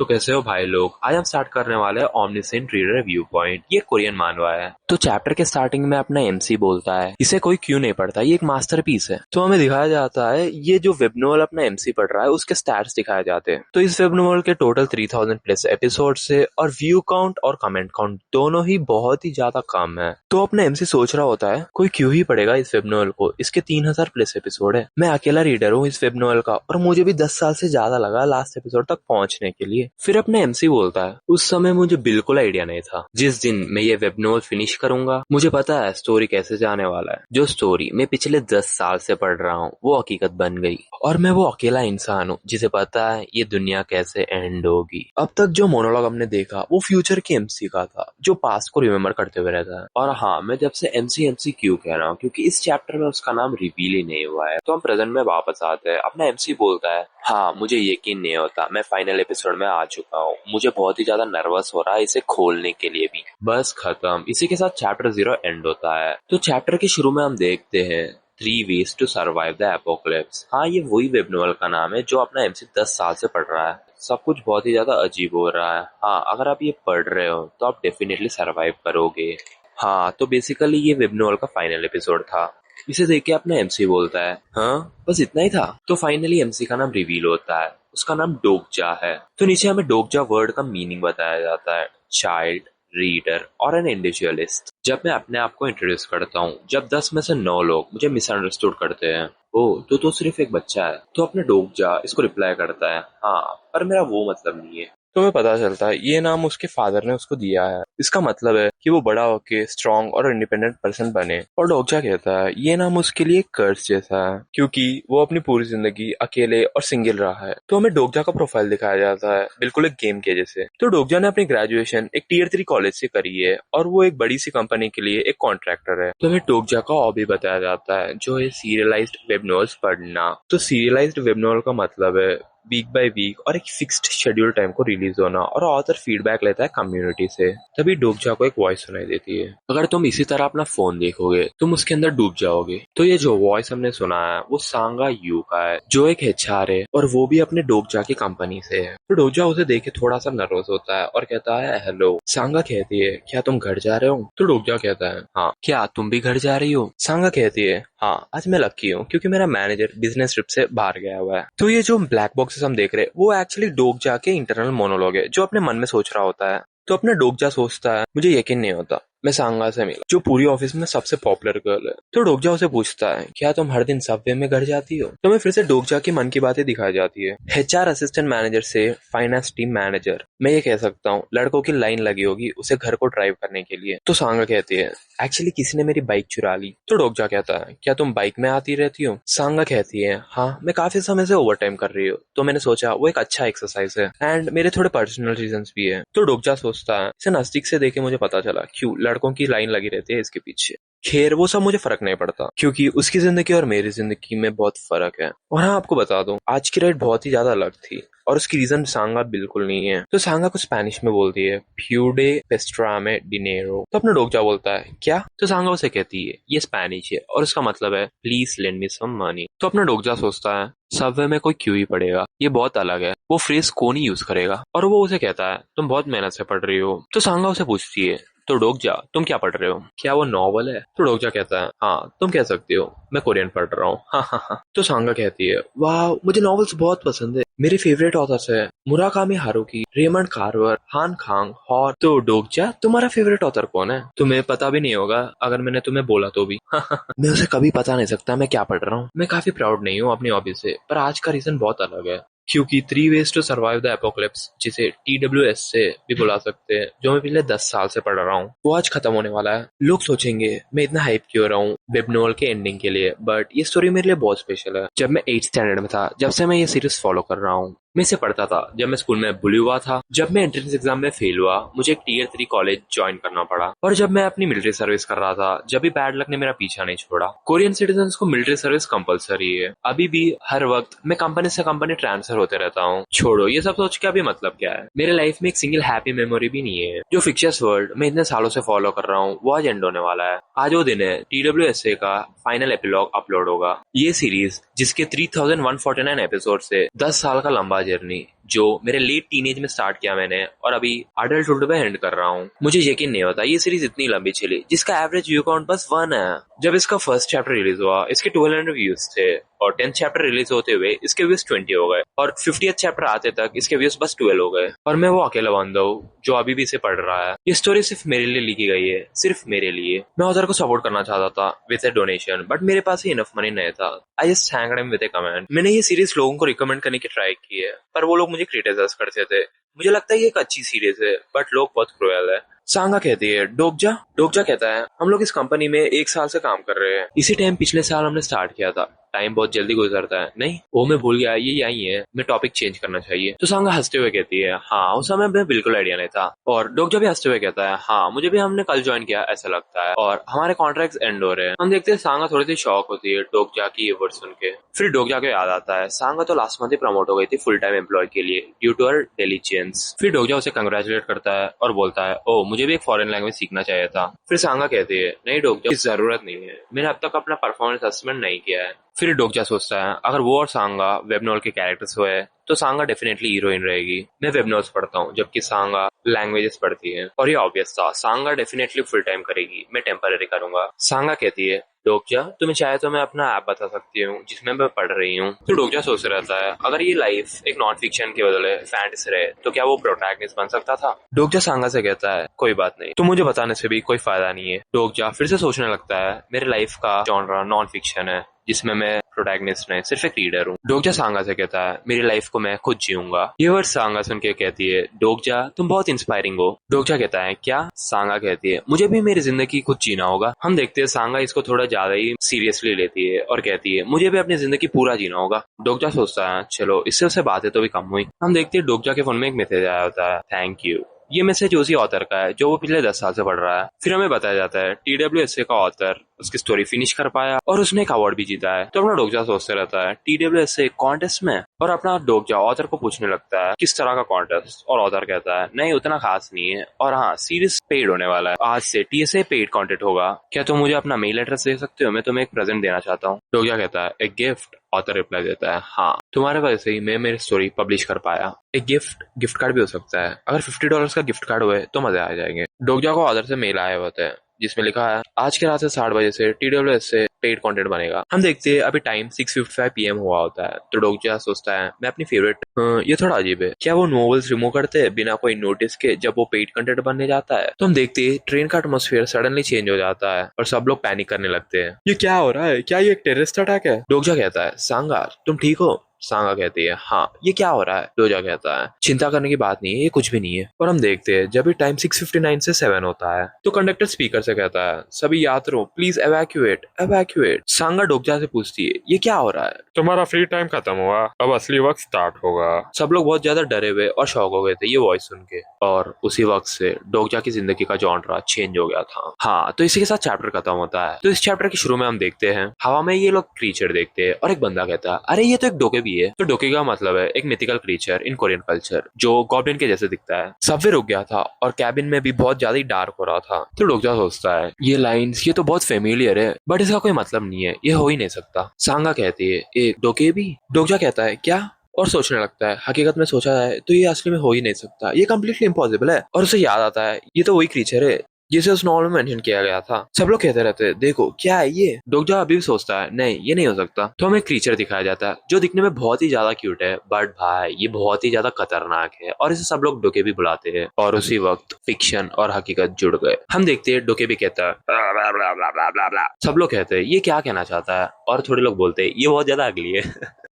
तो कैसे हो भाई लोग। आज हम स्टार्ट करने वाले हैं ओमनिसेंट रीडर व्यू पॉइंट। ये कोरियन मानवा है। तो चैप्टर के स्टार्टिंग में अपना एमसी बोलता है इसे कोई क्यों नहीं पढ़ता, ये एक मास्टरपीस है। तो हमें दिखाया जाता है ये जो वेब नोवेल अपना एमसी पढ़ रहा है उसके स्टैट्स दिखाए जाते हैं। तो इस वेब नोवेल के टोटल 3000 प्लस एपिसोड से और व्यू काउंट और कमेंट काउंट दोनों ही बहुत ही ज्यादा कम है। तो अपना एमसी सोच रहा होता है कोई क्यों ही पढ़ेगा इस वेब नोवेल को, इसके 3000 प्लस एपिसोड है। मैं अकेला रीडर हूँ इस वेब नोवेल का और मुझे भी 10 साल से ज्यादा लगा लास्ट एपिसोड तक पहुंचने के लिए। फिर अपने एमसी बोलता है उस समय मुझे बिल्कुल आइडिया नहीं था। जिस दिन मैं ये वेब नोवेल फिनिश करूंगा मुझे पता है स्टोरी कैसे जाने वाला है। जो स्टोरी मैं पिछले 10 साल से पढ़ रहा हूँ वो हकीकत बन गई और मैं वो अकेला इंसान हूँ जिसे पता है ये दुनिया कैसे एंड होगी। अब तक जो मोनोलॉग हमने देखा वो फ्यूचर के एमसी का था जो पास्ट को रिमेम्बर करते हुए रहता है। और हाँ, मैं जब से एमसी एमसी क्यों कह रहा हूँ क्योंकि इस चैप्टर में उसका नाम रिवील ही नहीं हुआ है। तो हम प्रेजेंट में वापस आते हैं। अपना एमसी बोलता है हाँ मुझे यकीन नहीं होता मैं फाइनल एपिसोड में आ चुका हूँ। मुझे बहुत ही ज्यादा नर्वस हो रहा है इसे खोलने के लिए भी। बस खत्म। इसी के साथ चैप्टर 0 एंड होता है। तो चैप्टर के शुरू में हम देखते हैं 3 ways to survive the apocalypse। हाँ, ये वही वेब नोवेल का नाम है जो अपना एमसी 10 साल से पढ़ रहा है। सब कुछ बहुत ही ज्यादा अजीब हो रहा है। हाँ, अगर आप ये पढ़ रहे हो तो आप डेफिनेटली सरवाइव करोगे। हाँ, तो बेसिकली ये वेब नोवेल का फाइनल एपिसोड था। इसे देख के अपना एमसी बोलता है हाँ बस इतना ही था। तो फाइनली एमसी का नाम रिवील होता है। उसका नाम डोगजा है। तो नीचे हमें डोगजा वर्ड का मीनिंग बताया जाता है, चाइल्ड, रीडर और एन इंडिविजुअलिस्ट। जब मैं अपने आप को इंट्रोड्यूस करता हूँ, जब 10 में से 9 लोग मुझे मिसअंडरस्टूड करते हैं, ओ तो सिर्फ एक बच्चा है, तो अपने डोगजा इसको रिप्लाई करता है हाँ पर मेरा वो मतलब नहीं है। तो हमें पता चलता है ये नाम उसके फादर ने उसको दिया है। इसका मतलब है कि वो बड़ा होके स्ट्रॉन्ग और इंडिपेंडेंट पर्सन बने। और डोगजा कहता है ये नाम उसके लिए कर्स जैसा है क्योंकि वो अपनी पूरी जिंदगी अकेले और सिंगल रहा है। तो हमें डोगजा का प्रोफाइल दिखाया जाता है बिल्कुल एक गेम के जैसे। तो डोगजा ने अपनी ग्रेजुएशन एक टियर 3 कॉलेज से करी है और वो एक बड़ी सी कंपनी के लिए एक कॉन्ट्रैक्टर है। तो हमें डोगजा का हॉबी बताया जाता है जो है सीरियलाइज्ड वेब नोवेल्स पढ़ना। तो सीरियलाइज्ड वेब नोवेल का मतलब है वीक बाय वीक और एक फिक्स्ड शेड्यूल टाइम को रिलीज होना और ऑथर फीडबैक लेता है कम्युनिटी से। तभी डूबजा को एक वॉइस सुनाई देती है। अगर तुम इसी तरह अपना फोन देखोगे तुम उसके अंदर डूब जाओगे। तो ये जो वॉइस हमने सुना है वो सांगा यू का है जो एक एचआर है और वो भी अपने डोगजा की कंपनी से है। तो डोगजा उसे देख के थोड़ा सा नर्वस होता है और कहता है हेलो। सांगा कहती है क्या तुम घर जा रहे हो? तो डोगजा कहता है हाँ क्या तुम भी घर जा रही हो? सांगा कहती है हाँ आज मैं लकी हूँ क्योंकि मेरा मैनेजर बिजनेस ट्रिप से बाहर गया हुआ है। तो ये जो ब्लैक बॉक्सेस हम देख रहे हैं वो एक्चुअली डोगजा के इंटरनल मोनोलॉग है जो अपने मन में सोच रहा होता है। तो अपना डोगजा सोचता है मुझे यकीन नहीं होता मैं सांगा से मिला जो पूरी ऑफिस में सबसे पॉपुलर गर्ल है। तो डोगजा उसे पूछता है क्या तुम हर दिन सबवे में घर जाती हो? तो हमें फिर से डोगजा की मन की बातें दिखाई जाती है। एचआर असिस्टेंट मैनेजर से फाइनेंस टीम मैनेजर, मैं ये कह सकता हूँ लड़कों की लाइन लगी होगी उसे घर को ड्राइव करने के लिए। तो सांगा कहती है एक्चुअली किसी ने मेरी बाइक चुरा ली। तो डोगजा कहता है क्या तुम बाइक में आती रहती हो? सांगा कहती है हाँ मैं काफी समय से ओवर टाइम कर रही हूँ तो मैंने सोचा वो एक अच्छा एक्सरसाइज है एंड मेरे थोड़े पर्सनल रीजंस भी है। तो डोगजा सोचता है इसे नजदीक से देखे मुझे पता चला क्यों लड़कों की लाइन लगी रहती है इसके पीछे। खैर वो सब मुझे फर्क नहीं पड़ता क्योंकि उसकी जिंदगी और मेरी जिंदगी में बहुत फर्क है। और हाँ आपको बता दूं आज की राइड बहुत ही ज्यादा अलग थी और उसकी रीजन सांगा बिल्कुल नहीं है। तो सांगा कुछ स्पेनिश में बोलती है फ्यूडे पेस्ट्रामे डिनेरो। तो अपना डोगजा बोलता है क्या? तो सांगा उसे कहती है ये स्पेनिश है और उसका मतलब है please lend me some money. तो अपना डोगजा सोचता है सबवे में कोई क्यों ही पढ़ेगा, ये बहुत अलग है, वो फ्रेज कौन ही यूज करेगा। और वो उसे कहता है तुम बहुत मेहनत से पढ़ रही हो। तो सांगा उसे पूछती है तो डोगजा तुम क्या पढ़ रहे हो, क्या वो नॉवल है? तो डोगजा कहता है हाँ तुम कह सकते हो मैं कोरियन पढ़ रहा हूँ। हाँ हाँ हाँ। तो सांगा कहती है वाह मुझे नॉवेल्स बहुत पसंद है, मेरे फेवरेट ऑथर्स है मुराकामी हारुकी, रेमंड कार्वर, हान खांग और। तो डोगजा तुम्हारा फेवरेट ऑथर कौन है? तुम्हें पता भी नहीं होगा अगर मैंने तुम्हें बोला तो भी। मैं उसे कभी पता नहीं सकता मैं क्या पढ़ रहा हूँ। मैं काफी प्राउड नहीं हूँ अपनी हॉबी से पर आज का रीजन बहुत अलग है क्योंकि 3 ways to survive the apocalypse जिसे TWS से भी बुला सकते हैं जो मैं पिछले 10 साल से पढ़ रहा हूँ वो आज खत्म होने वाला है। लोग सोचेंगे मैं इतना हाइप क्यों रहा हूँ वेब नोवेल के एंडिंग के लिए, बट ये स्टोरी मेरे लिए बहुत स्पेशल है। जब मैं 8th स्टैंडर्ड में था जब से मैं ये सीरीज फॉलो कर रहा हूँ। मैं इसे पढ़ता था जब मैं स्कूल में बुली हुआ था, जब मैं एंट्रेंस एग्जाम में फेल हुआ मुझे एक टियर 3 कॉलेज ज्वाइन करना पड़ा और जब मैं अपनी मिलिट्री सर्विस कर रहा था जब भी बैड लक ने मेरा पीछा नहीं छोड़ा। कोरियन सिटीजन्स को मिलिट्री सर्विस कंपलसरी है अभी भी। हर वक्त मैं कंपनी से कंपनी ट्रांसफर होते रहता हूँ। छोड़ो ये सब सोच के अभी मतलब क्या है, मेरे लाइफ में एक सिंगल हैप्पी मेमोरी भी नहीं है। जो फिक्शियस वर्ल्ड मैं इतने सालों से फॉलो कर रहा हूँ वो आज एंड होने वाला है। आज वो दिन है TWSA का फाइनल एपिलॉग अपलोड होगा। ये सीरीज जिसके 3149 एपिसोड से 10 साल का लंबा जर्नी जो मेरे लेट टीनेज में स्टार्ट किया मैंने और अभी अडल्टहुड में एंड कर रहा हूँ। मुझे यकीन नहीं होता ये सीरीज इतनी लंबी चली जिसका एवरेज व्यू काउंट बस 1 है। जब इसका फर्स्ट चैप्टर रिलीज हुआ इसके 1200 व्यूज थे और 10th चैप्टर रिलीज होते हुए इसके व्यूज 20 हो गए और 50th चैप्टर आते तक इसके व्यूज बस 12 हो गए। और मैं वो अकेला बंदा हूँ जो अभी भी इसे पढ़ रहा है। ये स्टोरी सिर्फ मेरे लिए लिखी गई है, सिर्फ मेरे लिए। मैं ऑथर को सपोर्ट करना चाहता था विद ए डोनेशन, बट मेरे पास ही इनफ मनी नहीं था। I just thanked him with A comment. मैंने ये सीरीज लोगों को रिकमेंड करने की ट्राई की है पर वो लोग मुझे क्रिटिसाइज करते थे। मुझे लगता है ये एक अच्छी सीरीज है बट लोग बहुत क्रूएल है। सांगा कहती है डोकजा। डोकजा कहता है हम लोग इस कंपनी में 1 साल से काम कर रहे हैं। इसी टाइम पिछले साल हमने स्टार्ट किया था। टाइम बहुत जल्दी गुजरता है। नहीं वो मैं भूल गया, ये यही है, मैं टॉपिक चेंज करना चाहिए। तो सांगा हंसते हुए कहती है हाँ उस समय मैं बिल्कुल आइडिया नहीं था। और डोकजा भी हंसते हुए कहता है हाँ मुझे भी हमने कल ज्वाइन किया ऐसा लगता है और हमारे कॉन्ट्रैक्ट एंड हो रहे हैं। हम देखते हैं सांगा थोड़ी सी शॉक होती है डोकजा की ये वर्ड सुन के। फिर डोकजा को याद आता है सांगा तो लास्ट मंथ ही प्रमोट हो गई थी फुल टाइम एम्प्लॉय के लिए ड्यू टू हर डिलीजेंस। फिर डोकजा उसे कंग्रेचुलेट करता है और बोलता है ओ मुझे भी एक फॉरेन लैंग्वेज सीखना चाहिए था। फिर सांगा कहती है नहीं डोकजा इस जरूरत नहीं है, मैंने अब तक अपना परफॉर्मेंस असेसमेंट नहीं किया है। फिर डोकजा सोचता है अगर वो और सांगा वेबनोल के कैरेक्टर्स हुए तो सांगा डेफिनेटली हीरोइन रहेगी। मैं वेबनोल्स पढ़ता हूँ जबकि सांगा लैंग्वेजेस पढ़ती है और ये ऑब्वियस था सांगा डेफिनेटली फुल टाइम करेगी, मैं टेम्पररी करूंगा। सांगा कहती है डोकजा तुम्हें चाहे तो मैं अपना ऐप बता सकती हूँ जिसमें मैं पढ़ रही हूँ। तो डोकजा सोच रहता है अगर ये लाइफ एक नॉन फिक्शन के बदले फैंटेसी रहे तो क्या वो प्रोटैगनिस्ट बन सकता था। डोकजा सांगा से कहता है कोई बात नहीं, तो मुझे बताने से भी कोई फायदा नहीं है। डोकजा फिर से सोचने लगता है मेरे लाइफ का जॉनरा नॉन फिक्शन है जिसमें मैं प्रोटैगनिस्ट नहीं सिर्फ एक रीडर हूँ। डोकजा सांगा से कहता है मेरी लाइफ को मैं खुद जीऊंगा। ये वर्ड सांगा सुन के कहती है डोकजा तुम बहुत इंस्पायरिंग हो। डोकजा कहता है क्या। सांगा कहती है मुझे भी मेरी जिंदगी खुद जीना होगा। हम देखते हैं सांगा इसको थोड़ा ज्यादा ही सीरियसली लेती है और कहती है मुझे भी अपनी जिंदगी पूरा जीना होगा। डोकजा सोचता है चलो इससे उससे बातें तो भी कम हुई। हम देखते हैं डोकजा के फोन में एक मैसेज आया होता है थैंक यू। ये मैसेज उसी ऑथर का है जो वो पिछले 10 साल से पढ़ रहा है। फिर हमें बताया जाता है TWSA का ऑथर उसकी स्टोरी फिनिश कर पाया और उसने एक अवार्ड भी जीता है। तो अपना डोकजा सोचते रहता है TWSA कॉन्टेस्ट में और अपना डोकजा ऑथर को पूछने लगता है किस तरह का कॉन्टेस्ट और ऑथर कहता है नहीं उतना खास नहीं है और हाँ सीरीज पेड होने वाला है, आज से TSA पेड कंटेंट होगा, क्या तुम मुझे अपना मेल एड्रेस दे सकते हो, मैं तुम्हें एक प्रेजेंट देना चाहता हूँ। डोकजा कहता है एक गिफ्ट। ऑथर रिप्लाई देता है हाँ तुम्हारे वजह से ही मैं मेरी स्टोरी पब्लिश कर पाया। एक गिफ्ट कार्ड भी हो सकता है, अगर $50 का गिफ्ट कार्ड हुए तो मजे आ जाएंगे। डोकजा को ऑथर से मेल आए होते हैं जिसमें लिखा है आज के रात से 60 बजे से TWS से पेड कंटेंट बनेगा। हम देखते हैं अभी टाइम 6:55 PM हुआ होता है। तो डोकजा सोचता है मैं अपनी फेवरेट ये थोड़ा अजीब है, क्या वो नॉवेल्स रिमूव करते हैं बिना कोई नोटिस के जब वो पेड कंटेंट बनने जाता है। तो हम देखते हैं ट्रेन का एटमॉस्फेयर सडनली चेंज हो जाता है और सब लोग पैनिक करने लगते हैं। ये क्या हो रहा है, क्या ये एक टेररिस्ट अटैक है। डोकजा कहता है सांगा तुम ठीक हो। सांगा कहती है हाँ ये क्या हो रहा है। डोकजा कहता है चिंता करने की बात नहीं है, ये कुछ भी नहीं है। और हम देखते हैं जब भी टाइम 6:59 से 7 होता है तो कंडक्टर स्पीकर से कहता है सभी यात्रियों प्लीज एवैक्यूएट एवैक्यूएट। सांगा डोकजा से पूछती है ये क्या हो रहा है। तुम्हारा फ्री टाइम खत्म हुआ, अब असली वक्त स्टार्ट होगा। सब लोग बहुत ज्यादा डरे हुए और शॉक हो गए थे ये वॉइस सुन के और उसी वक्त से डोकजा की जिंदगी का जॉनरा चेंज हो गया था। हाँ तो इसी के साथ चैप्टर खत्म होता है। तो इस चैप्टर के शुरू में हम देखते हैं हवा में ये लोग क्रीचर देखते हैं और एक बंदा कहता है अरे ये तो एक डोके भी है। तो डोके का मतलब है एक मिथिकल क्रीचर इन कोरियन कल्चर जो गॉब्लिन के जैसे दिखता है। सबवे रुक गया था और कैबिन में भी बहुत ज्यादा डार्क हो रहा था। तो डोकजा सोचता है ये लाइंस ये तो बहुत फेमिलियर है बट इसका कोई मतलब नहीं है, ये हो ही नहीं सकता। सांगा कहती है एक डोके भी। डोकजा कहता है क्या और सोचने लगता है हकीकत में सोचा है तो ये असली में हो ही नहीं सकता, ये कम्प्लीटली इम्पॉसिबल है। और उसे याद आता है ये तो वही क्रीचर है जिसे उस नॉवल में मेंशन किया गया था। सब लोग कहते रहते हैं देखो क्या है ये। डोकजा अभी भी सोचता है नहीं ये नहीं हो सकता। तो हमें क्रीचर दिखाया जाता है जो दिखने में बहुत ही ज्यादा क्यूट है बट भाई ये बहुत ही ज्यादा खतरनाक है और इसे सब लोग डोके भी बुलाते हैं। और उसी वक्त फिक्शन और हकीकत जुड़ गए। हम देखते हैं डोके भी कहता है ब्ला ब्ला ब्ला ब्ला ब्ला ब्ला। सब लोग कहते हैं ये क्या कहना चाहता है और थोड़े लोग बोलते हैं ये बहुत ज्यादा अगली है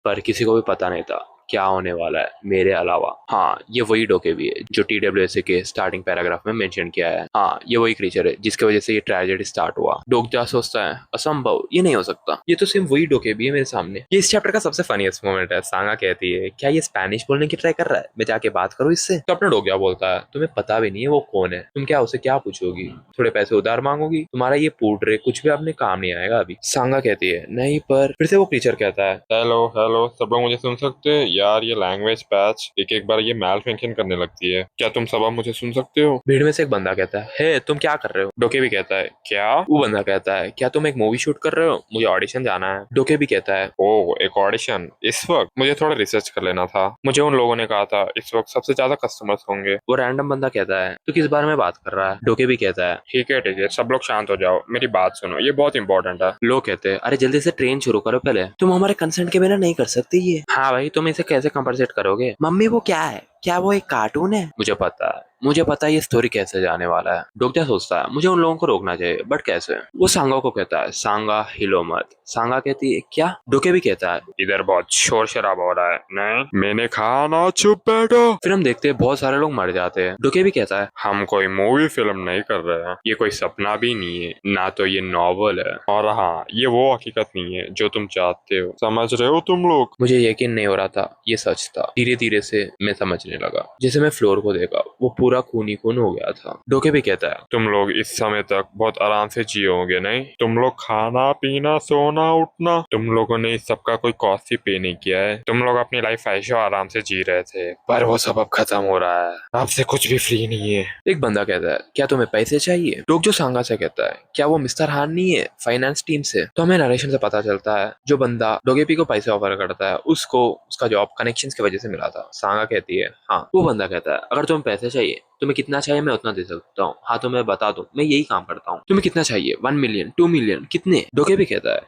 पर किसी को भी पता नहीं था क्या होने वाला है मेरे अलावा। हाँ ये वही डोके भी है जो TWSA के स्टार्टिंग पैराग्राफ में मेंशन किया है। हाँ ये वही क्रीचर है जिसकी वजह से ये ट्रेजेडी स्टार्ट हुआ। डोकजा सोचता है असंभव, ये नहीं हो सकता, ये तो सिर्फ वही डोके भी है मेरे सामने। ये इस चैप्टर का सबसे फनीएस्ट मोमेंट है। सांगा कहती है क्या ये स्पेनिश बोलने की ट्राई कर रहा है, मैं जाके बात करूँ इससे। तो अपना डोकजा बोलता है तुम्हें पता भी नहीं है वो कौन है, तुम क्या उसे क्या पूछोगी, थोड़े पैसे उधार मांगोगी, तुम्हारा ये पोर्ट्रे कुछ भी अपने काम नहीं आएगा अभी। सांगा कहती है नहीं पर फिर से वो क्रीचर कहता है हेलो हेलो सब लोग मुझे सुन सकते हैं, यार ये लैंग्वेज पैच एक एक बार ये मैल फंक्शन करने लगती है। क्या तुम सब अब मुझे सुन सकते हो? भीड़ में से एक बंदा कहता है, हे तुम क्या कर रहे हो? डोके भी कहता है, क्या? वो बंदा कहता है, क्या तुम एक मूवी शूट कर रहे हो? मुझे ऑडिशन जाना है। डोके भी कहता है, ओह, एक ऑडिशन? इस वक्त मुझे थोड़ा रिसर्च कर लेना था। मुझे उन लोगों ने कहा था इस वक्त सबसे ज्यादा कस्टमर्स होंगे। वो रैंडम बंदा कहता है, तो किस बारे में बात कर रहा है? डोके भी कहता है, ठीक है, सब लोग शांत हो जाओ, मेरी बात सुनो, ये बहुत इंपॉर्टेंट है। लोग कहते हैं, अरे जल्दी से ट्रेन शुरू करो पहले, तुम हमारे कंसेंट के बिना नहीं कर सकती ये। हाँ भाई, तुम इसे कैसे कंपनसेट करोगे? मम्मी वो क्या है? क्या वो एक कार्टून है? मुझे पता है ये स्टोरी कैसे जाने वाला है। डोक्या सोचता है, मुझे उन लोगों को रोकना चाहिए, बट कैसे? वो सांगा को कहता है, सांगा हिलो मत। सांगा कहती है, क्या? डोके भी कहता है, इधर बहुत शोर शराबा हो रहा है। नहीं, मैंने कहा ना चुप बैठो। फिर हम देखते हैं बहुत सारे लोग मर जाते हैं। डोके भी कहता है, हम कोई मूवी फिल्म नहीं कर रहे हैं, ये कोई सपना भी नहीं है, ना तो ये नॉवल है, और हाँ, ये वो हकीकत नहीं है जो तुम चाहते हो। समझ रहे हो तुम लोग? मुझे यकीन नहीं हो रहा था ये सच था। धीरे धीरे से मैं समझने लगा। जैसे मैं फ्लोर को देखा, वो पूरा खूनी खून हो गया था। डोके भी कहता है, तुम लोग इस समय तक बहुत आराम से जियोगे नहीं? तुम लोग खाना पीना सोना उठना, तुम लोगों ने इस सब का कोई कॉस्ट ही पे नहीं किया है। तुम लोग अपनी लाइफ ऐशो आराम से जी रहे थे, पर वो सब अब खत्म हो रहा है। आपसे कुछ भी फ्री नहीं है। एक बंदा कहता है, क्या तुम्हें पैसे चाहिए? डोक्यो सांगा से कहता है, क्या वो मिस्टर हान नहीं है फाइनेंस टीम से? तो हमें नरेशन से पता चलता है जो बंदा डोगेपी को पैसे ऑफर करता है उसको उसका जॉब कनेक्शंस की वजह से मिला था। सांगा कहती है, हाँ। वो बंदा कहता है, अगर तुम्हें पैसे चाहिए, तुम्हें कितना चाहिए मैं उतना दे सकता हूँ। हाँ तो मैं बता दूं, मैं यही काम करता हूँ। तुम्हें कितना चाहिए? 1 मिलियन, 2 मिलियन, कितने? डोके भी कहता है,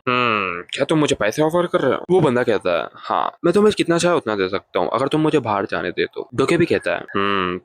क्या तुम मुझे पैसे ऑफर कर रहे हो? वो बंदा कहता है, हाँ मैं तुम्हें कितना चाहे उतना दे सकता हूँ अगर तुम मुझे बाहर जाने दे तो। डोके भी कहता है,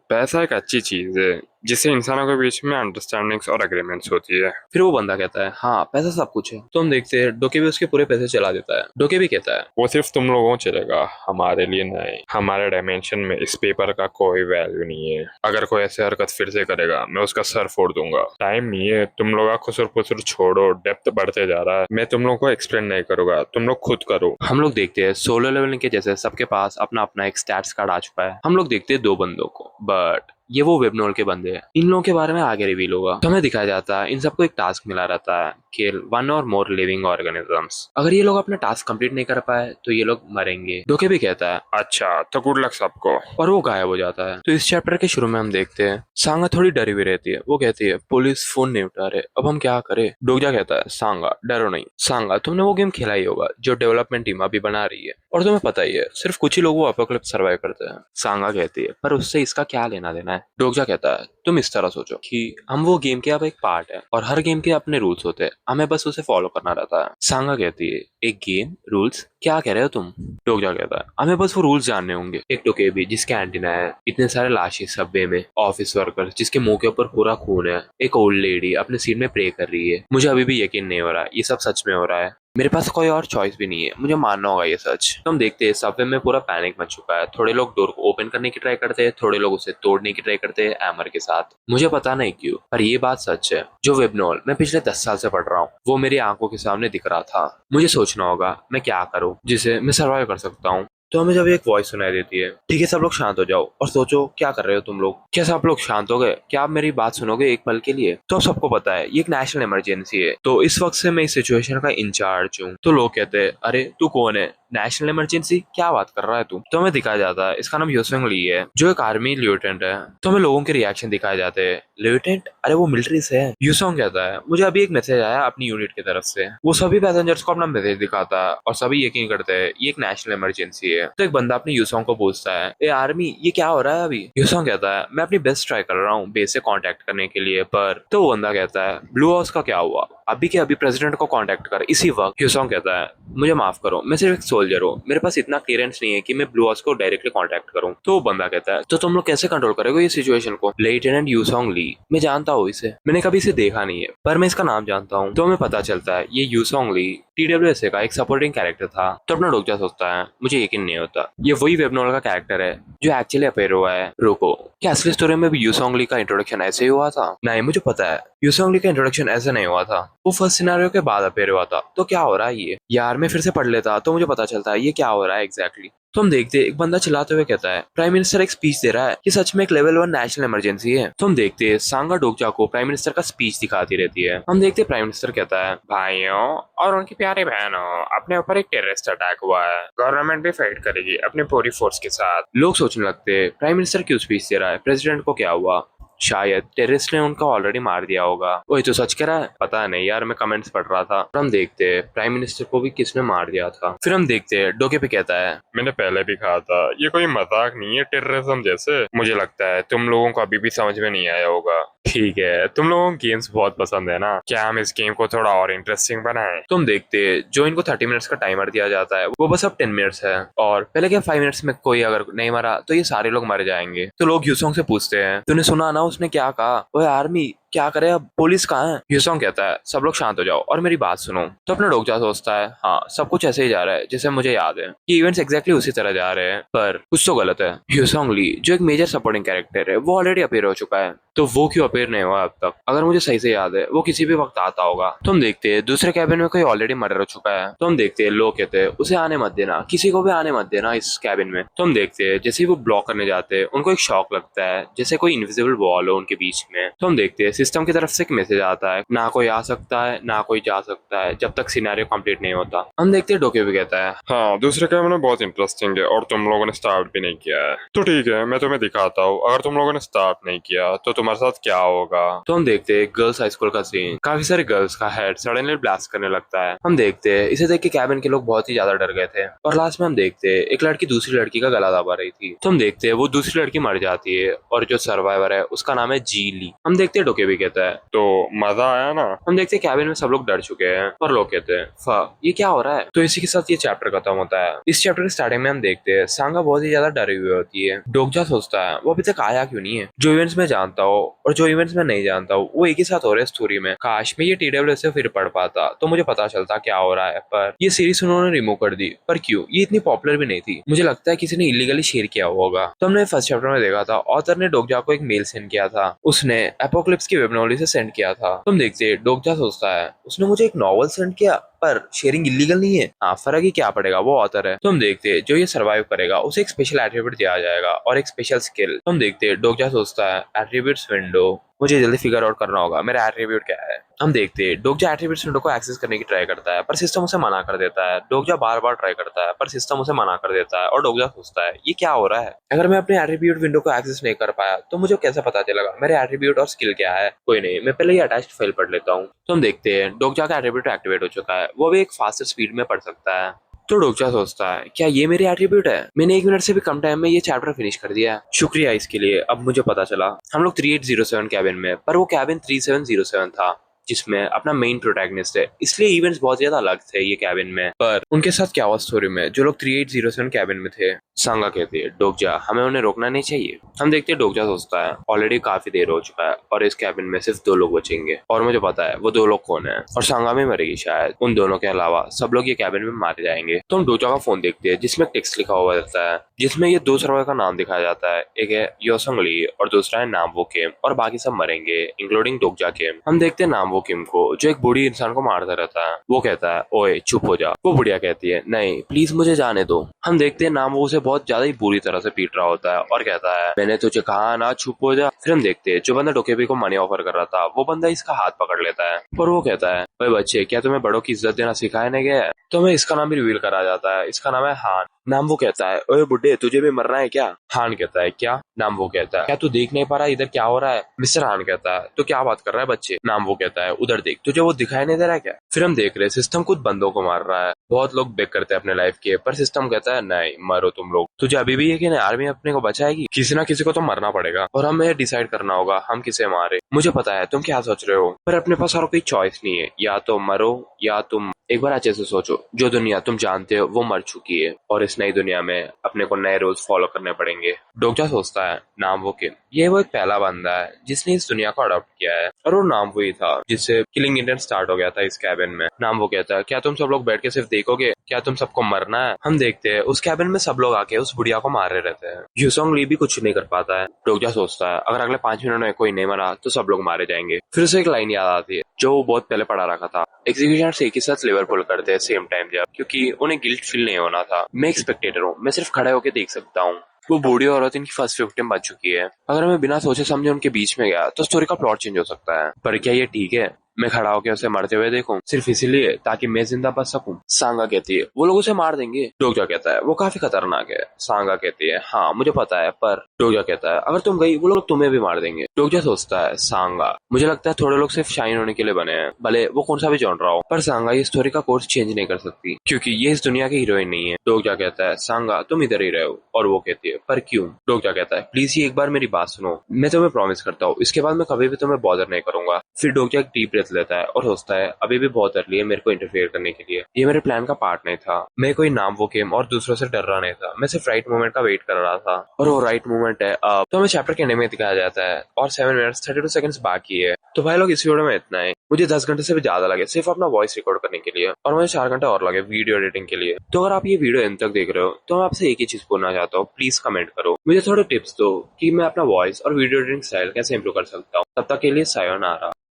पैसा एक अच्छी चीज है जिससे इंसानों के बीच में अंडरस्टैंडिंग्स और एग्रीमेंट्स होती है। फिर वो बंदा कहता है, हाँ पैसा सब कुछ है। तो हम देखते हैं डोके भी उसके पूरे पैसे चला देता है। डोके भी कहता है, वो सिर्फ तुम लोगों को चलेगा, हमारे लिए नहीं। हमारे डायमेंशन में इस पेपर का कोई वैल्यू नहीं है। अगर कोई ऐसे हरकत फिर से करेगा, मैं उसका सर फोड़ दूंगा। टाइम नहीं है, तुम लोग खुसर पुसर छोड़ो, डेप्थ बढ़ते जा रहा है। मैं तुम लोग को एक्सप्लेन नहीं करूंगा, तुम लोग खुद करो। हम लोग देखते हैं सोलो लेवलिंग के जैसे सबके पास अपना अपना एक स्टैट्स कार्ड आ चुका है। हम लोग देखते हैं 2 बंदों को, बट ये वो वेबनोल के बंदे हैं। इन लोगों के बारे में आगे रिवील होगा। तो हमें दिखाया जाता है इन सबको एक टास्क मिला रहता है, किल 1 और मोर लिविंग ऑर्गेनिजम्स। अगर ये लोग अपना टास्क कंप्लीट नहीं कर पाए तो ये लोग मरेंगे। डोके भी कहता है, अच्छा तो गुड लक सबको। और वो गायब हो जाता है। तो इस चैप्टर के शुरू में हम देखते हैं सांगा थोड़ी डरी हुई रहती है। वो कहती है, पुलिस फोन नहीं उठा रहे, अब हम क्या करें? डोगजा कहता है, सांगा डरो नहीं। सांगा तुमने वो गेम खेला ही होगा जो डेवलपमेंट टीम अभी बना रही है, और तुम्हें पता ही है सिर्फ कुछ ही लोग वो अपोकलिप्स सर्वाइव करते हैं। सांगा कहती है, पर उससे इसका क्या लेना देना है? डोगजा कहता है, तुम इस तरह सोचो कि हम वो गेम के अब एक पार्ट है और हर गेम के अपने रूल्स होते हैं, हमें बस उसे फॉलो करना रहता है। सांगा कहती है, एक गेम रूल्स? क्या कह रहे हो तुम? डोगजा कहता है, हमें बस वो रूल्स जानने होंगे। एक टोकेबी जिसके एंटीना है, इतने सारे लाशें सबवे में, ऑफिस वर्कर जिसके मुंह के ऊपर पूरा खून है, एक ओल्ड लेडी अपने सीट में प्रे कर रही है। मुझे अभी भी यकीन नहीं हो रहा ये सब सच में हो रहा है। मेरे पास कोई और चॉइस भी नहीं है, मुझे मानना होगा ये सच। तो हम देखते हैं सबवे में पूरा पैनिक मच चुका है। थोड़े लोग डोर को ओपन करने की ट्राई करते हैं, थोड़े लोग उसे तोड़ने की ट्राई करते हैं हैमर के साथ। मुझे पता नहीं क्यों, पर ये बात सच है। जो वेबनॉल मैं पिछले 10 साल से पढ़ रहा हूँ वो मेरी आंखों के सामने दिख रहा था। मुझे सोचना होगा मैं क्या करूँ जिसे मैं सर्वाइव कर सकता हूँ। तो हमें जब एक वॉइस सुनाई देती है, ठीक है सब लोग शांत हो जाओ और सोचो क्या कर रहे हो तुम लोग। क्या सब लोग शांत हो गए? क्या आप मेरी बात सुनोगे एक पल के लिए? तो अब सबको पता है ये एक नेशनल इमरजेंसी है, तो इस वक्त से मैं इस सिचुएशन का इंचार्ज हूँ। तो लोग कहते हैं, अरे तू कौन है? National emergency? क्या बात कर रहा है तू? तो हमें दिखाया जाता है इसका नाम यूसुंग ली है जो एक आर्मी ल्यूटेंट है। तो हमें लोगों के रिएक्शन दिखाए जाते हैं, ल्यूटेंट? अरे वो मिलिट्री से है। यूसुंग कहता है, मुझे अभी एक मैसेज आया अपनी यूनिट की तरफ से। वो सभी पैसेंजर्स को अपना मैसेज दिखाता है और सभी यकीन करते हैं ये एक नेशनल इमरजेंसी है। तो एक बंदा अपने यूसुंग को पूछता है, ए आर्मी ये क्या हो रहा है अभी? यूसुंग कहता है, मैं अपनी बेस्ट ट्राई कर रहा हूँ बेस से कांटेक्ट करने के लिए, पर। तो वो बंदा कहता है, ब्लू हाउस का क्या हुआ? अभी के अभी प्रेसिडेंट को कांटेक्ट कर इसी वक्त। यूसुंग कहता है, मुझे माफ करो मैं सिर्फ एक सोल्जर हूँ, मेरे पास इतना क्लियरेंस नहीं है कि मैं ब्लू हाउस को डायरेक्टली कांटेक्ट करूँ। तो वो बंदा कहता है, तो तुम लोग कैसे कंट्रोल करोगे ये सिचुएशन को? लेफ्टिनेंट यूसुंग ली, मैं जानता हूँ इसे, मैंने कभी इसे देखा नहीं है पर मैं इसका नाम जानता हूँ। तो हमें पता चलता है ये यूसुंग ली TWSA का एक सपोर्टिंग कैरेक्टर था। तो अपना डोगजा सोचता है, मुझे यकीन नहीं होता ये वही वेबनॉल का कैरेक्टर है जो एक्चुअली अपेयर हुआ है। रुको, क्या असली स्टोरी में भी यूसुंग ली का इंट्रोडक्शन ऐसे ही हुआ था? नहीं, मुझे पता है यूसुंग ली का इंट्रोडक्शन ऐसे नहीं हुआ था। वो फर्स्ट सिनेरियो के बाद अपेयर हुआ था। तो क्या हो रहा है ये यार, मैं फिर से पढ़ लेता तो मुझे पता चलता है ये क्या हो रहा है एग्जैक्टली। तो हम देखते हैं एक बंदा चिल्लाते हुए कहता है प्राइम मिनिस्टर एक स्पीच दे रहा है कि सच में एक लेवल 1 नेशनल इमरजेंसी है। तो हम देखते हैं सांगा डोकजा को प्राइम मिनिस्टर का स्पीच दिखाती रहती है। हम देखते हैं प्राइम मिनिस्टर कहता है भाइयों और उनकी प्यारी बहनों, अपने ऊपर एक टेररिस्ट अटैक हुआ है, गवर्नमेंट भी फाइट करेगी अपनी पूरी फोर्स के साथ। लोग सोचने लगते हैं प्राइम मिनिस्टर क्यों स्पीच दे रहा है, प्रेसिडेंट को क्या हुआ, शायद टेररिस्ट ने उनका ऑलरेडी मार दिया होगा। वही तो सच कह रहा है, पता नहीं यार, मैं कमेंट्स पढ़ रहा था। और हम देखते हैं प्राइम मिनिस्टर को भी किसने मार दिया था। फिर हम देखते हैं डोके पे कहता है मैंने पहले भी कहा था ये कोई मजाक नहीं है टेररिज्म जैसे। मुझे लगता है तुम लोगों को अभी भी समझ में नहीं आया होगा। ठीक है, तुम लोगों को गेम्स बहुत पसंद है ना, क्या हम इस गेम को थोड़ा और इंटरेस्टिंग बनाएं? तुम देखते हैं जो इनको 30 मिनट्स का टाइमर दिया जाता है वो बस अब 10 मिनट्स है, और पहले क्या 5 मिनट्स में कोई अगर नहीं मरा तो ये सारे लोग मर जाएंगे। तो लोग ह्यूसोंग से पूछते हैं तूने सुना ना उसने क्या कहा, ओए आर्मी क्या करे, अब पुलिस कहाँ है। ह्यूसोंग कहता है सब लोग शांत हो जाओ और मेरी बात सुनो। तो अपना डोकजा सोचता है हाँ सब कुछ ऐसे ही जा रहा है जैसे मुझे याद है, ये इवेंट्स एग्जैक्टली उसी तरह जा रहे हैं, पर कुछ तो गलत है। ह्यूसोंग ली जो एक मेजर सपोर्टिंग कैरेक्टर है वो ऑलरेडी अपीयर हो चुका है, तो वो क्यों अपीयर नहीं हुआ अब तक। अगर मुझे सही से याद है वो किसी भी वक्त आता होगा। तो हम देखते हैं दूसरे कैबिन में कोई ऑलरेडी मर्डर हो चुका है। तो हम देखते हैं लोग कहते हैं उसे आने मत देना, किसी को भी आने मत देना इस कैबिन में। तो हम देखते हैं जैसे ही वो ब्लॉक करने जाते हैं उनको एक शॉक लगता है जैसे कोई इनविजिबल वॉल हो उनके बीच में। तो हम देखते हैं सिस्टम की तरफ से एक मैसेज आता है ना कोई आ सकता है ना कोई जा सकता है जब तक सिनेरियो कंप्लीट नहीं होता। हम देखते हैं डोके भी कहता है हाँ, दूसरे कैबिन में बहुत इंटरेस्टिंग है और तुम लोगों ने स्टार्ट भी नहीं किया है। तो ठीक है, मैं तुम्हें दिखाता हूँ, अगर तुम लोगों ने स्टार्ट नहीं किया तो तुम्हारे साथ क्या होगा। तो हम देखते हैं गर्ल्स हाई स्कूल का सीन, काफी सारे गर्ल्स का हेड सडनली ब्लास्ट करने लगता है। हम देखते हैं इसे देख के कैबिन के लोग बहुत ही ज्यादा डर गए थे, और लास्ट में हम देखते हैं एक लड़की दूसरी लड़की का गला दबा रही थी। तो हम देखते हैं वो दूसरी लड़की मर जाती है और जो सर्वाइवर है उसका नाम है जी ली। हम देखते हैं डोके भी कहता है तो मजा आया ना। हम देखते हैं कैबिन में सब लोग डर चुके हैं और लोग कहते हैं फा ये क्या हो रहा है। तो इसी के साथ ये चैप्टर खत्म होता है। इस चैप्टर के स्टार्टिंग में हम देखते हैं सांगा बहुत ही ज्यादा डरी हुई होती है। डोकजा सोचता है वो अभी तक आया क्यों नहीं है, जो इवेंट्स में जानता हो और जो इवेंट्स में नहीं जानता हूँ वो एक ही साथ हो रहे हैं स्टोरी में। काश मैं ये TW से फिर पढ़ पाता तो मुझे पता चलता क्या हो रहा है, पर ये सीरीज उन्होंने रिमूव कर दी। पर क्यों, ये इतनी पॉपुलर भी नहीं थी, मुझे लगता है किसी ने इलीगली शेयर किया होगा। तो हमने फर्स्ट चैप्टर में देखा था ऑथर ने डोकजा को एक मेल सेंड किया था, उसने एपोक्लिप्स की वेबनोवेल से सेंड किया था। तुम देखते डोकजा सोचता है उसने मुझे एक नॉवल सेंड किया पर शेयरिंग इलीगल नहीं है, हाँ फर्क ही क्या पड़ेगा, वो ऑथर है। तो हम देखते हैं जो ये सर्वाइव करेगा उसे एक स्पेशल एट्रीब्यूट दिया जाएगा और एक स्पेशल स्किल। तो हम देखते हैं डोकजा सोचता है एट्रीब्यूट्स विंडो, मुझे जल्दी फिगर आउट करना होगा मेरा एट्रीब्यूट क्या है। हम देखते हैं डोकजा एट्रीब्यूट्स विंडो को एक्सेस करने की ट्राई करता है पर सिस्टम उसे मना कर देता है। डोकजा बार बार ट्राई करता है पर सिस्टम उसे मना कर देता है और डोकजा सोचता है ये क्या हो रहा है, अगर मैं अपने एट्रीब्यूट विंडो को एक्सेस नहीं कर पाया तो मुझे कैसे पता चलेगा मेरे एट्रीब्यूट और स्किल क्या है। कोई नहीं, मैं पहले ही अटैच्ड फाइल पढ़ लेता हूँ। तो हम देखते हैं डोकजा का एट्रीब्यूट एक्टिवेट हो चुका है, वो भी एक फास्टर स्पीड में पढ़ सकता है। तो डोकजा सोचता है क्या ये मेरे एट्रीब्यूट है, मैंने 1 मिनट से भी कम टाइम में ये चैप्टर फिनिश कर दिया है, शुक्रिया इसके लिए। अब मुझे पता चला हम लोग 3807 कैबिन में, पर वो कैबिन 3707 था जिसमें अपना मेन प्रोटैगनिस्ट है, इसलिए इवेंट्स बहुत ज्यादा अलग थे ये कैबिन में। पर उनके साथ क्या हुआ स्टोरी में जो लोग 3807 कैबिन में थे। सांगा कहती है डोकजा हमें उन्हें रोकना नहीं चाहिए। हम देखते हैं डोकजा सोचता है ऑलरेडी काफी देर हो चुका है और इस कैबिन में सिर्फ 2 लोग बचेंगे और मुझे पता है वो 2 लोग कौन है, और सांगा भी मरेगी शायद। उन दोनों के अलावा सब लोग ये कैबिन में मारे जाएंगे। तो हम डोकजा का फोन देखते हैं जिसमें टेक्स्ट लिखा हुआ रहता है जिसमें ये 2 सर्वाइवर का नाम दिखाया जाता है, एक है योसंग ली और दूसरा है नामवो किम, और बाकी सब मरेंगे इंक्लूडिंग डोकजा किम। हम देखते हैं नामवो किम को जो एक बूढ़ी इंसान को मारता रहता है। वो कहता है ओए चुप हो जा, वो बुढ़िया कहती है नहीं प्लीज मुझे जाने दो। हम देखते हैं नामवो उसे बहुत ज्यादा ही बुरी तरह से पीट रहा होता है और कहता है मैंने तुझे कहा ना चुप हो जा। फिर हम देखते हैं जो बंदा डोकेबी को मनी ऑफर कर रहा था वो बंदा इसका हाथ पकड़ लेता है और वो कहता है भाई बच्चे क्या तुम्हें बड़ों की इज्जत देना सिखाया नहीं गया है। तो हमें इसका नाम भी रिवील करा जाता है, इसका नाम है हान। नाम वो कहता है ओए बुड्ढे तुझे भी मरना है क्या। हान कहता है क्या। नाम वो कहता है क्या तू देख नहीं पा रहा इधर क्या हो रहा है। मिस्टर हान कहता है तो क्या बात कर रहा है बच्चे। नाम वो कहता है उधर देख तुझे वो दिखाई नहीं दे रहा है क्या। फिर हम देख रहे सिस्टम खुद बंदों को मार रहा है, बहुत लोग बेक करते हैं अपने लाइफ के, पर सिस्टम कहता है नहीं मरो तुम लोग, तुझे अभी भी यकीन है आर्मी अपने को बचाएगी, किसी ना किसी को तो मरना पड़ेगा और हमें डिसाइड करना होगा हम किसे मारे। मुझे पता है तुम क्या सोच रहे हो पर अपने पास और कोई चॉइस नहीं है, या तो मरो या तुम एक बार अच्छे से सोचो, जो दुनिया तुम जानते हो वो मर चुकी है और इस नई दुनिया में अपने को नए रूल्स फॉलो करने पड़ेंगे। डोकजा सोचता है नाम वो किम, ये वो एक पहला बंदा है जिसने इस दुनिया को अडॉप्ट किया है और वो नाम वही था जिससे किलिंग इंटेंट स्टार्ट हो गया था इस कैबिन में। नाम वो कहता है क्या तुम सब लोग बैठ के सिर्फ देखोगे क्या तुम सबको मरना है? हम देखते हैं उस कैबिन में सब लोग आके उस बुढ़िया को मार रहे रहते हैं। यूसोंग ली भी कुछ नहीं कर पाता है। डोगजा सोचता है अगर अगले 5 मिनट में कोई नहीं मरा तो सब लोग मारे जाएंगे। फिर उसे एक लाइन याद आती है जो वो बहुत पहले पढ़ा रखा था, एग्जीक्यूशनर्स एक ही साथ लिवर पुल करते हैं सेम टाइम जब, क्योंकि उन्हें गिल्ट फील नहीं होना था। मैं एक स्पेक्टेटर हूँ, मैं सिर्फ खड़े होकर देख सकता हूँ। वो बूढ़ी औरत इनकी फर्स्ट विक्टिम बन चुकी है। अगर मैं बिना सोचे समझे उनके बीच में गया तो स्टोरी का प्लॉट चेंज हो सकता है। पर क्या ये ठीक है मैं खड़ा होकर उसे मरते हुए देखूं सिर्फ इसीलिए ताकि मैं जिंदा बच सकूं? सांगा कहती है वो लोग उसे मार देंगे। डोगजा कहता है वो काफी खतरनाक है। सांगा कहती है हाँ मुझे पता है, पर डोगजा कहता है अगर तुम गई वो लोग तुम्हें भी मार देंगे। डोगजा सोचता है सांगा मुझे लगता है थोड़े लोग सिर्फ शाइन होने के लिए बने हैं, भले वो कौन सा भी जॉनर हो। पर सांगा ये स्टोरी का कोर्स चेंज नहीं कर सकती क्योंकि ये इस दुनिया की हीरोइन नहीं है। डोगजा कहता है सांगा तुम इधर ही रहो, और वो कहती है पर क्यों? डोगजा कहता है प्लीज ये एक बार मेरी बात सुनो, मैं तुम्हें प्रॉमिस करता हूँ इसके बाद मैं कभी भी तुम्हें बॉदर नहीं करूंगा। फिर डोगजा एक डीप ब्रेथ लेता है और सोचता है अभी भी बहुत अर्ली है मेरे को इंटरफेयर करने के लिए, ये मेरे प्लान का पार्ट नहीं था। मैं कोई नाम वो गेम और दूसरों से डर रहा नहीं था, मैं सिर्फ राइट मोमेंट का वेट कर रहा था, और वो राइट मोमेंट है अब। तो हमें चैप्टर के एंड में दिखाया जाता है और 7 मिनट्स 32 सेकंड्स बाकी है। तो भाई लोग इस वीडियो में इतना है। मुझे 10 घंटे से भी ज्यादा लगे सिर्फ अपना वॉइस रिकॉर्ड करने के लिए, और मुझे 4 घंटे और लगे वीडियो एडिटिंग के लिए। तो अगर आप ये वीडियो एंड तक देख रहे हो तो मैं आपसे एक ही चीज बोलना चाहता हूँ, प्लीज कमेंट करो, मुझे थोड़े टिप्स दो कि मैं अपना वॉइस और वीडियो एडिटिंग स्टाइल कैसे इंप्रूव कर सकता हूँ। तब तक के लिए सायोनारा।